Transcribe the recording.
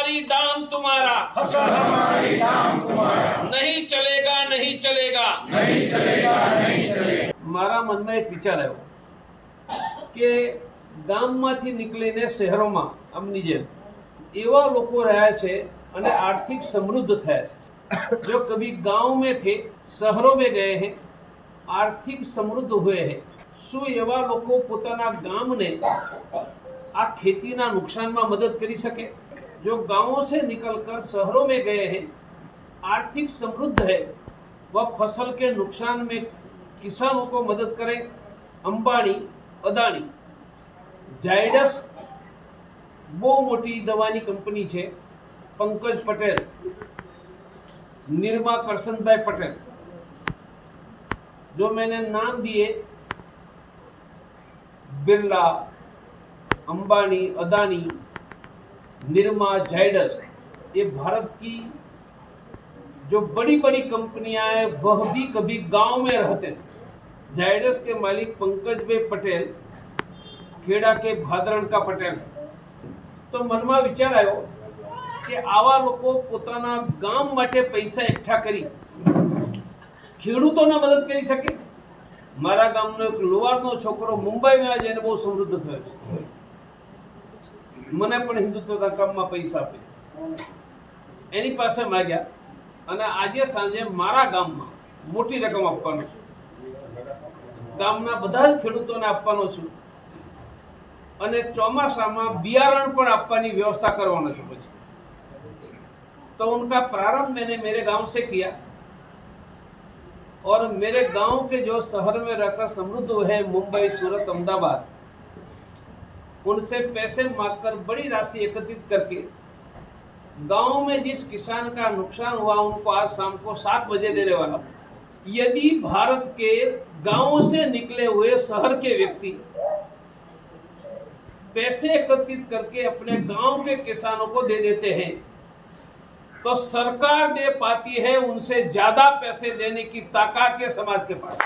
हमारी दाम तुम्हारा, फसल हमारी दाम तुम्हारा, नहीं चलेगा नहीं चलेगा, नहीं चलेगा नहीं चलेगा। મારા મનમાં એક વિચાર આવ્યો કે ગામમાંથી નીકળીને શહેરોમાં આમની જેમ એવા લોકો રહ્યા છે અને આર્થિક સમૃદ્ધ થયા છે। जो कभी गांव में थे शहरों में गए हैं, आर्थिक समृद्ध हुए हैं। શું એવા લોકો પોતાના ગામને આ ખેતીના નુકસાનમાં મદદ કરી શકે? जो गांवों से निकलकर शहरों में गए हैं, आर्थिक समृद्ध है, वह फसल के नुकसान में किसानों को मदद करें। अंबानी, अदानी, जायडस બહુ મોટી દવાની કંપની છે, પંકજ પટેલ, निर्मा करसनभाई पटेल, जो मैंने नाम दिए बिरला, अंबानी, अदानी, निर्मा, जायडस, ये भारत की जो बड़ी बड़ी कंपनियां हैं वह भी कभी गांव में रहते थे। जायडस के मालिक पंकज भाई पटेल खेड़ा के भादरण का पटेल। तो मन में विचार आयो कि आवा लोको पोताना गाम माटे पैसा एकठा करी खेडूतोने मदद करी सके। मारा गामनो एक लोहारनो छोकरो मुंबई में आज એને બહુ સમૃદ્ધ થયો છે। મને પણ હિન્દુત્વના કામમાં પૈસા આપે, એની પાસે માંગ્યા અને આજે સાંજે મારા ગામમાં મોટી રકમ આપવાનો છું। ગામના બધા જ ખેડૂતોને આપવાનો છું અને ચોમાસામાં બિયારણ પણ આપવાની વ્યવસ્થા કરવાનો છું। પછી तो उनका प्रारंभ मैंने मेरे गांव से किया और मेरे गांव के जो शहर में रहकर समृद्ध है, मुंबई, सूरत, अहमदाबाद, उनसे पैसे मांगकर बड़ी राशि एकत्रित करके गांव में जिस किसान का नुकसान हुआ उनको आज शाम को 7 बजे देने वाला। यदि भारत के गांव से निकले हुए शहर के व्यक्ति पैसे एकत्रित करके अपने गांव के किसानों को दे देते हैं तो सरकार दे पाती है उनसे ज्यादा पैसे देने की ताकत है समाज के पास।